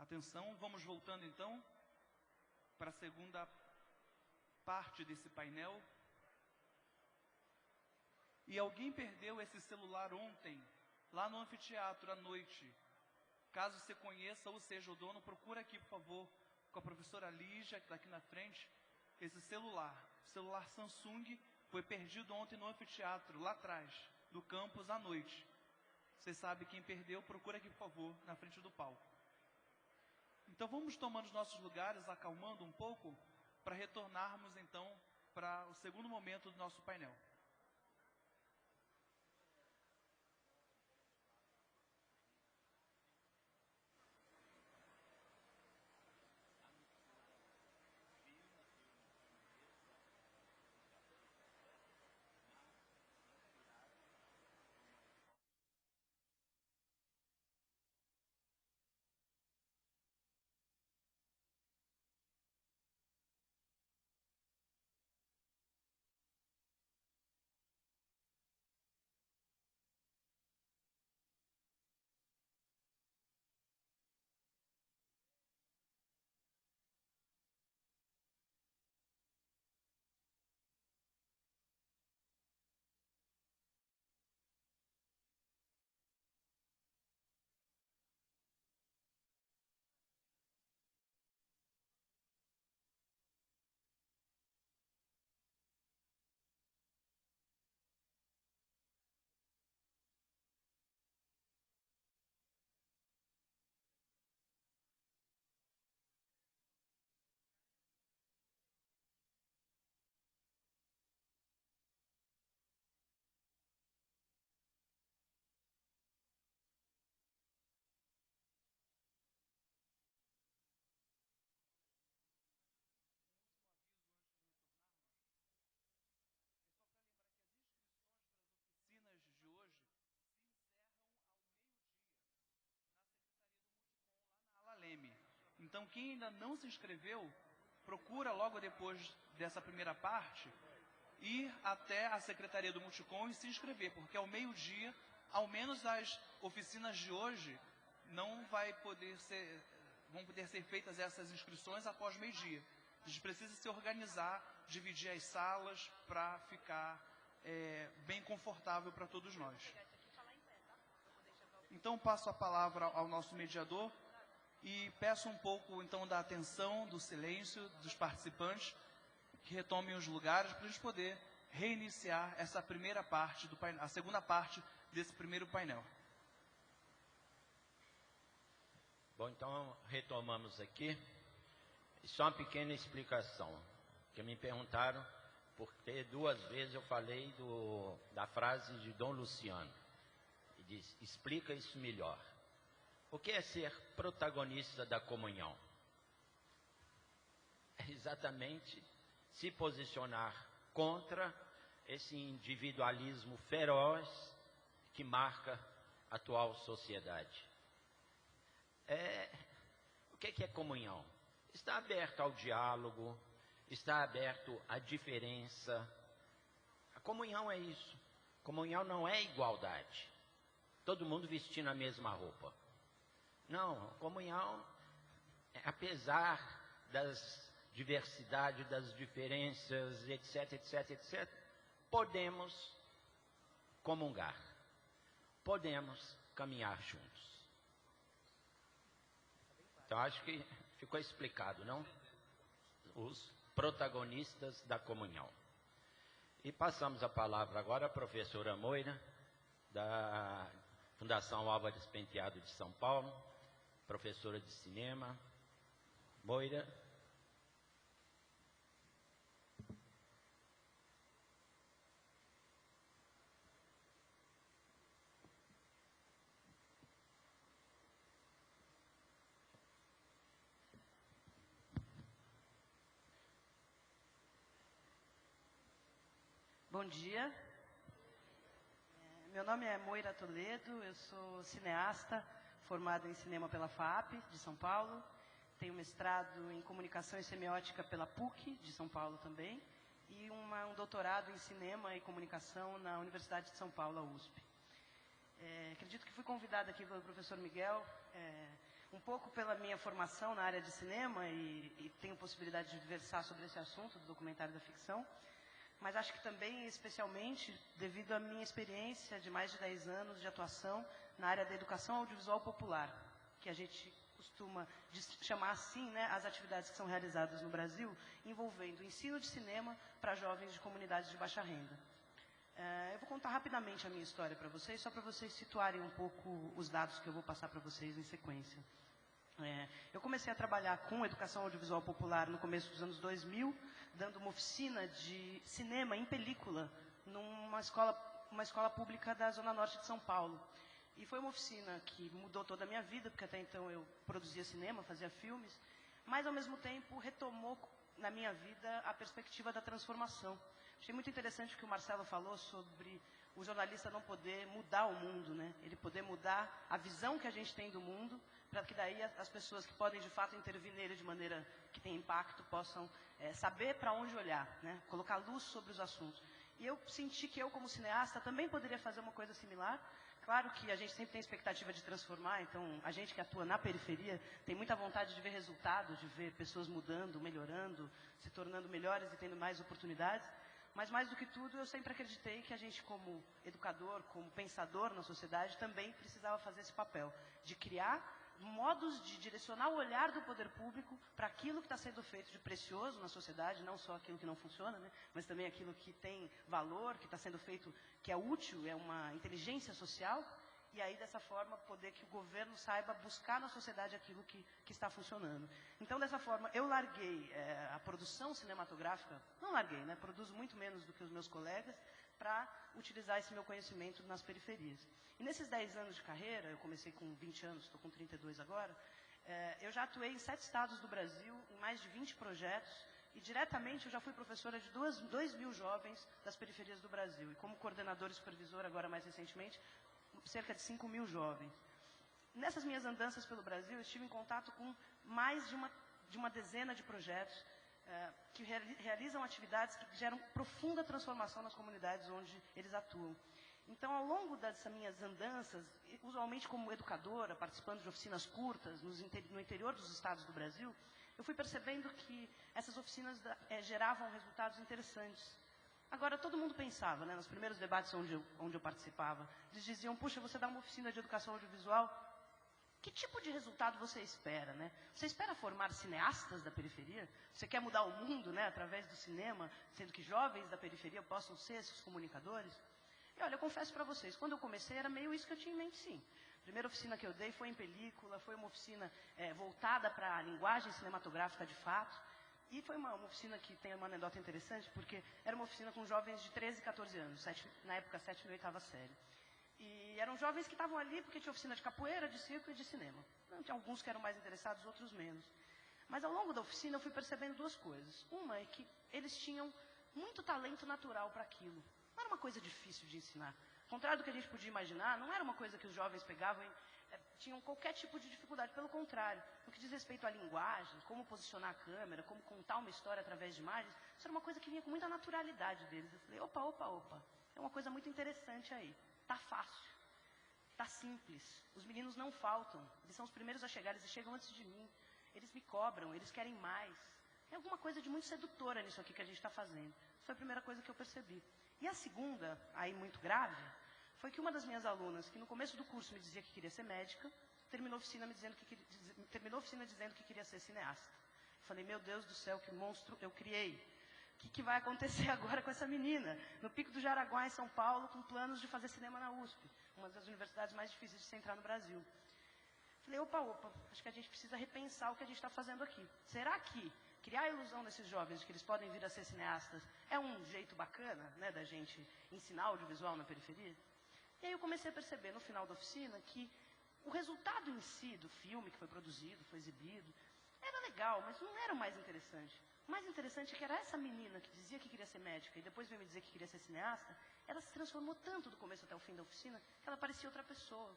Atenção, vamos voltando então para a segunda parte desse painel. E alguém perdeu esse celular ontem, lá no anfiteatro, à noite. Caso você conheça ou seja o dono, procura aqui, por favor, com a professora Lígia, que está aqui na frente, esse celular. O celular Samsung foi perdido ontem no anfiteatro, lá atrás, do campus, à noite. Vocês sabem quem perdeu, procura aqui, por favor, na frente do palco. Então vamos tomando os nossos lugares, acalmando um pouco, para retornarmos então para o segundo momento do nosso painel. De hoje se encerram ao meio-dia na Secretaria do Multicom, lá na Ala Leme. Então, quem ainda não se inscreveu, procura logo depois dessa primeira parte ir até a Secretaria do Multicom e se inscrever, porque ao meio-dia, ao menos as oficinas de hoje, vão poder ser feitas essas inscrições após meio-dia. A gente precisa se organizar, dividir as salas para ficar bem confortável para todos nós. Então, passo a palavra ao nosso mediador e peço um pouco, então, da atenção, do silêncio dos participantes, que retomem os lugares para a gente poder reiniciar essa primeira parte do painel, a segunda parte desse primeiro painel. Bom, então, retomamos aqui. Só uma pequena explicação, que me perguntaram, porque 2 vezes eu falei da frase de Dom Luciano. E disse, explica isso melhor. O que é ser protagonista da comunhão? É exatamente se posicionar contra esse individualismo feroz que marca a atual sociedade. O que é comunhão? Está aberto ao diálogo, está aberto à diferença. A comunhão é isso. Comunhão não é igualdade. Todo mundo vestindo a mesma roupa. Não, comunhão, apesar das diversidades, das diferenças, etc, etc, etc, podemos comungar. Podemos caminhar juntos. Então, acho que ficou explicado, não? Os protagonistas da comunhão. E passamos a palavra agora à professora Moira, da Fundação Álvares Penteado de São Paulo, professora de cinema. Moira. Bom dia. Meu nome é Moira Toledo, eu sou cineasta, formada em cinema pela FAAP, de São Paulo. Tenho mestrado em comunicação e semiótica pela PUC, de São Paulo também. E um doutorado em cinema e comunicação na Universidade de São Paulo, a USP. Acredito que fui convidada aqui pelo professor Miguel Um pouco pela minha formação na área de cinema e tenho possibilidade de versar sobre esse assunto do documentário da ficção, mas acho que também, especialmente, devido à minha experiência de mais de 10 anos de atuação na área da educação audiovisual popular, que a gente costuma chamar assim, né, as atividades que são realizadas no Brasil, envolvendo o ensino de cinema para jovens de comunidades de baixa renda. Eu vou contar rapidamente a minha história para vocês, só para vocês situarem um pouco os dados que eu vou passar para vocês em sequência. Eu comecei a trabalhar com educação audiovisual popular no começo dos anos 2000, dando uma oficina de cinema em película numa escola pública da Zona Norte de São Paulo. E foi uma oficina que mudou toda a minha vida, porque até então eu produzia cinema, fazia filmes, mas ao mesmo tempo retomou na minha vida a perspectiva da transformação. Achei muito interessante o que o Marcelo falou sobre o jornalista não poder mudar o mundo, né? Ele poder mudar a visão que a gente tem do mundo, para que daí as pessoas que podem de fato intervir nele de maneira que tem impacto possam saber para onde olhar, né? Colocar luz sobre os assuntos. E eu senti que eu, como cineasta, também poderia fazer uma coisa similar. Claro que a gente sempre tem expectativa de transformar, então a gente que atua na periferia tem muita vontade de ver resultados, de ver pessoas mudando, melhorando, se tornando melhores e tendo mais oportunidades. Mas, mais do que tudo, eu sempre acreditei que a gente, como educador, como pensador na sociedade, também precisava fazer esse papel de criar modos de direcionar o olhar do poder público para aquilo que está sendo feito de precioso na sociedade, não só aquilo que não funciona, né, mas também aquilo que tem valor, que está sendo feito, que é útil, é uma inteligência social, e aí, dessa forma, poder que o governo saiba buscar na sociedade aquilo que está funcionando. Então, dessa forma, eu larguei a produção cinematográfica, não larguei, né, produzo muito menos do que os meus colegas, para utilizar esse meu conhecimento nas periferias. E nesses 10 anos de carreira, eu comecei com 20 anos, estou com 32 agora, eu já atuei em 7 estados do Brasil, em mais de 20 projetos, e diretamente eu já fui professora de 2.000 jovens das periferias do Brasil. E como coordenadora e supervisora, agora mais recentemente, cerca de 5.000 jovens. Nessas minhas andanças pelo Brasil, eu estive em contato com mais de uma dezena de projetos que realizam atividades que geram profunda transformação nas comunidades onde eles atuam. Então, ao longo dessas minhas andanças, usualmente como educadora, participando de oficinas curtas no interior dos estados do Brasil, eu fui percebendo que essas oficinas geravam resultados interessantes. Agora, todo mundo pensava, né, nos primeiros debates onde eu participava, eles diziam, puxa, você dá uma oficina de educação audiovisual, que tipo de resultado você espera, né? Você espera formar cineastas da periferia? Você quer mudar o mundo, né, através do cinema, sendo que jovens da periferia possam ser esses comunicadores? E olha, eu confesso para vocês, quando eu comecei era meio isso que eu tinha em mente, sim. A primeira oficina que eu dei foi em película, foi uma oficina voltada para a linguagem cinematográfica de fato. E foi uma oficina que tem uma anedota interessante, porque era uma oficina com jovens de 13 e 14 anos, na época 7ª e 8ª série. E eram jovens que estavam ali porque tinha oficina de capoeira, de circo e de cinema. Não, tinha alguns que eram mais interessados, outros menos. Mas ao longo da oficina eu fui percebendo duas coisas. Uma é que eles tinham muito talento natural para aquilo. Não era uma coisa difícil de ensinar. Ao contrário do que a gente podia imaginar, não era uma coisa que os jovens pegavam e tinham qualquer tipo de dificuldade. Pelo contrário, no que diz respeito à linguagem, como posicionar a câmera, como contar uma história através de imagens, isso era uma coisa que vinha com muita naturalidade deles. Eu falei, opa, é uma coisa muito interessante aí. Tá fácil, tá simples, os meninos não faltam, eles são os primeiros a chegar, eles chegam antes de mim, eles me cobram, eles querem mais. Tem alguma coisa de muito sedutora nisso aqui que a gente está fazendo. Isso foi a primeira coisa que eu percebi. E a segunda, aí muito grave, foi que uma das minhas alunas, que no começo do curso me dizia que queria ser médica, terminou a oficina dizendo que queria ser cineasta. Eu falei, meu Deus do céu, que monstro eu criei. O que vai acontecer agora com essa menina? No Pico do Jaraguá, em São Paulo, com planos de fazer cinema na USP, uma das universidades mais difíceis de se entrar no Brasil. Falei, opa, acho que a gente precisa repensar o que a gente está fazendo aqui. Será que criar a ilusão nesses jovens de que eles podem vir a ser cineastas é um jeito bacana, né, da gente ensinar audiovisual na periferia? E aí eu comecei a perceber, no final da oficina, que o resultado em si do filme que foi produzido, foi exibido, era legal, mas não era o mais interessante. O mais interessante é que era essa menina que dizia que queria ser médica e depois veio me dizer que queria ser cineasta, ela se transformou tanto do começo até o fim da oficina que ela parecia outra pessoa.